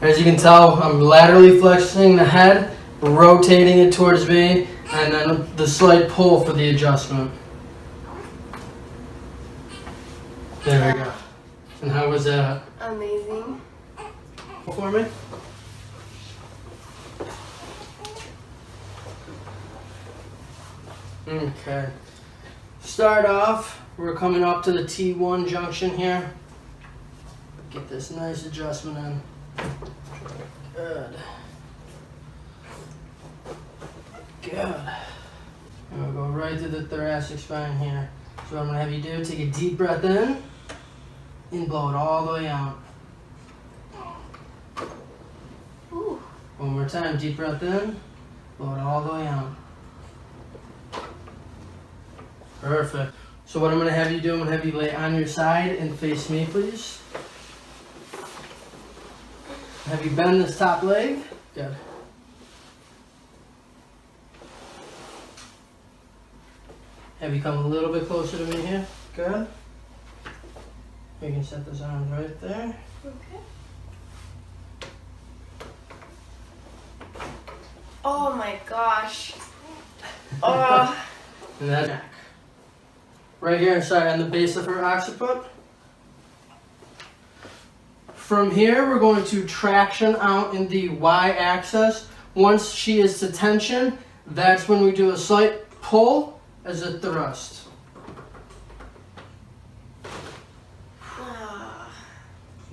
As you can tell, I'm laterally flexing the head, rotating it towards me, and then the slight pull for the adjustment. There we go. And how was that? Amazing. For me? Okay. Start off, we're coming up to the T1 junction here. Get this nice adjustment in. Good. Good. And we'll go right through the thoracic spine here. So what I'm going to have you do, take a deep breath in and blow it all the way out. Ooh. One more time, deep breath in, blow it all the way out. Perfect. So what I'm going to have you do, I'm going to have you lay on your side and face me, please. Have you bend this top leg? Good. Have you come a little bit closer to me here? Good. You can set those arms right there. Okay. Oh my gosh. Oh. And that neck. Right here, sorry, on the base of her occiput. From here, we're going to traction out in the y-axis. Once she is to tension, that's when we do a slight pull as a thrust.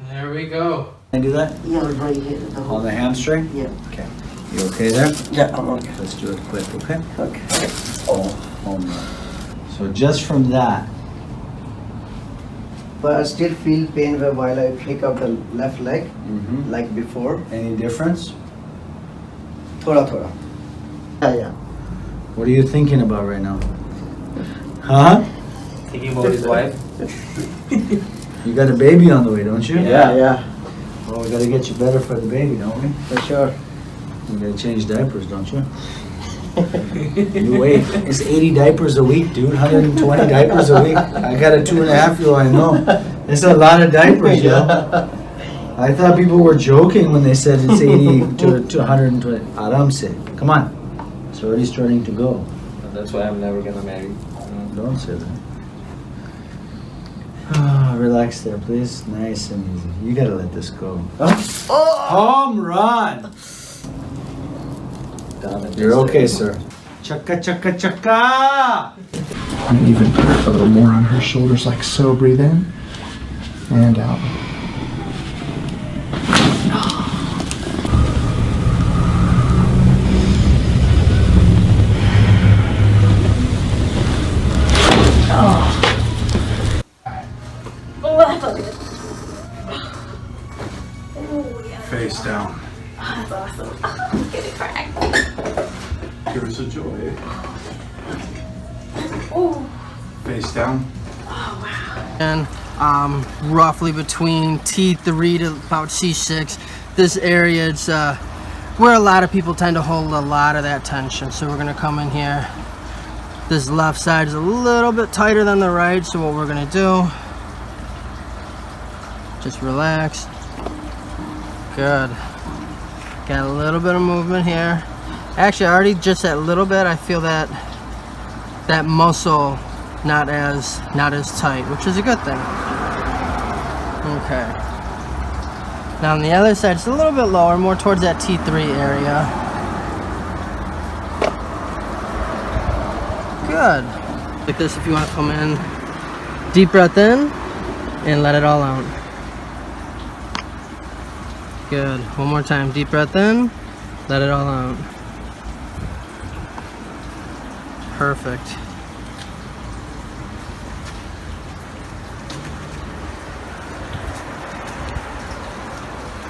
There we go. Can I do that? Yeah, right here. On the hamstring? Yeah. Okay. You okay there? Yeah, I'm okay. Let's do it quick, okay? Okay. Oh, home run. So just from that, But I still feel pain while I pick up the left leg, like before. any difference? Thoda thoda. Yeah. What are you thinking about right now? Huh? Thinking about his wife. You got a baby on the way, don't you? Yeah. Well, we gotta get you better for the baby, don't we? For sure. You gotta change diapers, don't you? You wait. It's 80 diapers a week, dude. 120 diapers a week. I got a 2.5-year-old, I know. It's a lot of diapers, yo. I thought people were joking when they said it's 80 to 120. Aram se. Come on. It's already starting to go. That's why I'm never gonna marry. Don't say that. Ah, relax there, please. Nice and easy. You gotta let this go. Home run! You're okay, sir. Chaka chaka chaka! And even put a little more on her shoulders, like so. Breathe in and out. Oh, that felt good. Oh, yeah. Face down. Oh, that's awesome. I'm getting cracked. Give us a joy. Oh. Face down. Oh, wow. And roughly between T3 to about C6, this area it's where a lot of people tend to hold a lot of that tension. So we're gonna come in here. This left side is a little bit tighter than the right, so what we're gonna do, just relax. Good. Got a little bit of movement here. Actually, already just that little bit, I feel that muscle not as tight, which is a good thing. Okay. Now on the other side, it's a little bit lower, more towards that T3 area. Good. Like this if you want to come in. Deep breath in and let it all out. Good. One more time. Deep breath in, let it all out. Perfect.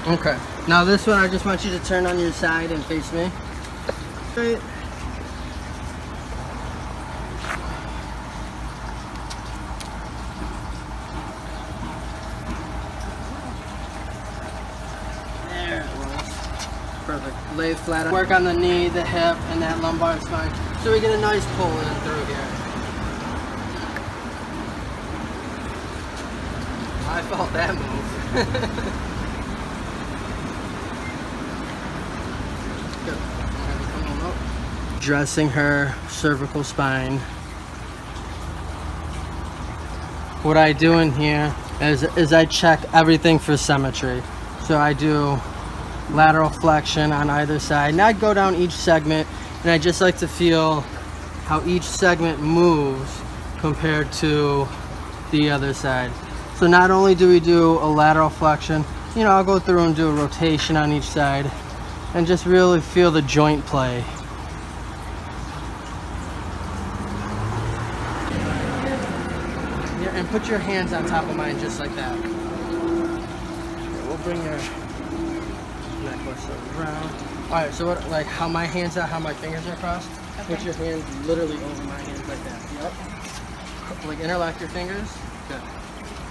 Okay. Now this one, I just want you to turn on your side and face me. Straight. There it was. Perfect. Lay flat. Work on the knee, the hip, and that lumbar spine. So we get a nice pull in through here. I felt that move. dressing her cervical spine. What I do in here is I check everything for symmetry. So I do lateral flexion on either side. And I go down each segment, and I just like to feel how each segment moves compared to the other side. So not only do we do a lateral flexion, you know, I'll go through and do a rotation on each side and just really feel the joint play. Yeah, and put your hands on top of mine just like that. Okay, we'll bring your necklace around. Alright, so what, like how my hands are, how my fingers are crossed? Okay. Put your hands literally over my hands like that. Yep. Like interlock your fingers. Good.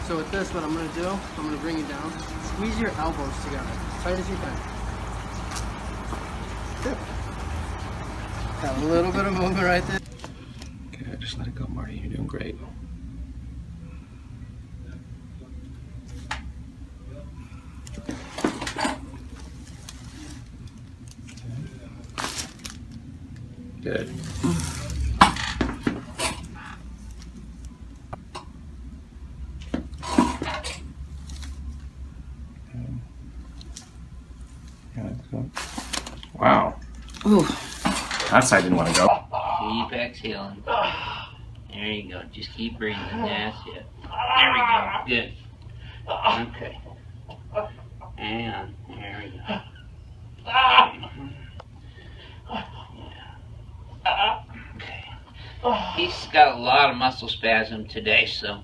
So with this, what I'm going to do, I'm going to bring you down. Squeeze your elbows together, tight as you can. Good. Got a little bit of movement right there. Good, just let it go, Marty. You're doing great. Good. Wow. Ooh. That side didn't want to go. Keep exhaling. There you go. Just keep breathing. That's it. There we go. Good. Okay. And there we go. Okay. He's got a lot of muscle spasm today, so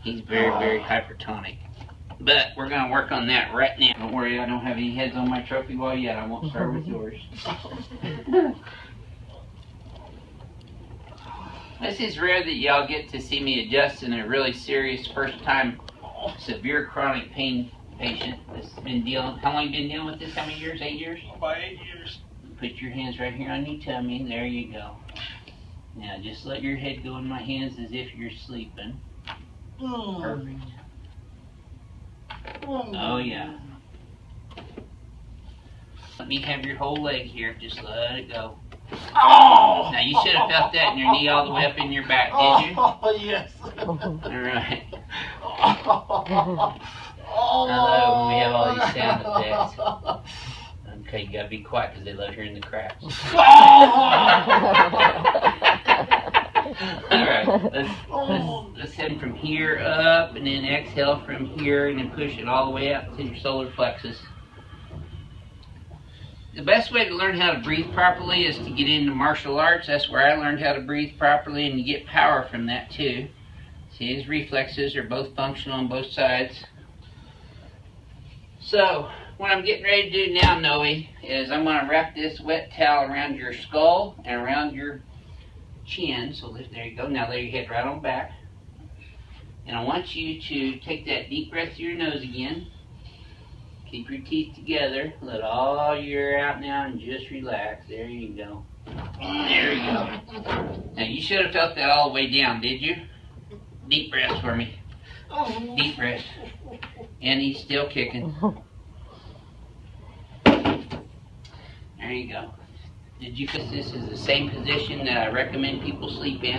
he's very, very hypertonic. But we're going to work on that right now. Don't worry, I don't have any heads on my trophy wall yet. I won't start with yours. This is rare that y'all get to see me adjust in a really serious first-time severe chronic pain patient that's been dealing. How long you been dealing with this? How many years? 8 years? About 8 years. Put your hands right here on your tummy. There you go. Now just let your head go in my hands as if you're sleeping. Perfect. Oh yeah. Let me have your whole leg here. Just let it go. Oh! Now you should have felt that in your knee all the way up in your back, did you? Oh, yes. Alright. I love when we have all these sound effects. Okay, you gotta be quiet because they love hearing the cracks. Alright, let's head from here up and then exhale from here and then push it all the way up to your solar plexus. The best way to learn how to breathe properly is to get into martial arts. That's where I learned how to breathe properly, and you get power from that too. See, his reflexes are both functional on both sides. So, what I'm getting ready to do now, Noe, is I'm going to wrap this wet towel around your skull and around your chin. So there you go. Now lay your head right on back. And I want you to take that deep breath through your nose again. Keep your teeth together. Let all your air out now and just relax. There you go. There you go. Now you should have felt that all the way down, did you? Deep breaths for me. Deep breath. And he's still kicking. There you go. Did you feel this is the same position that I recommend people sleep in?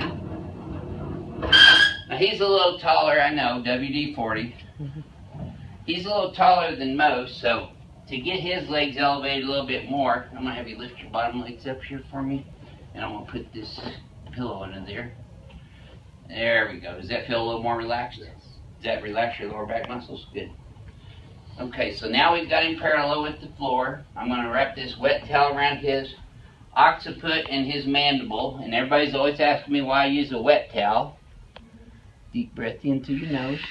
Now he's a little taller, I know, WD-40. He's a little taller than most, so to get his legs elevated a little bit more, I'm going to have you lift your bottom legs up here for me, and I'm going to put this pillow under there. There we go. Does that feel a little more relaxed? Yes. Does that relax your lower back muscles? Good. Okay, so now we've got him parallel with the floor. I'm going to wrap this wet towel around his occiput and his mandible, and everybody's always asking me why I use a wet towel. Deep breath in through your nose.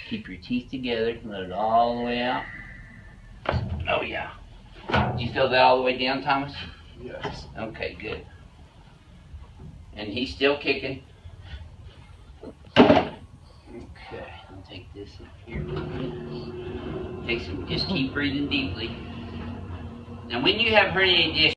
Keep your teeth together. Let it all the way out. Oh yeah. Do you feel that all the way down, Thomas? Yes. Okay, good. And he's still kicking. Okay, I'll take this up here. Take some. Just keep breathing deeply. Now, when you have herniated disc,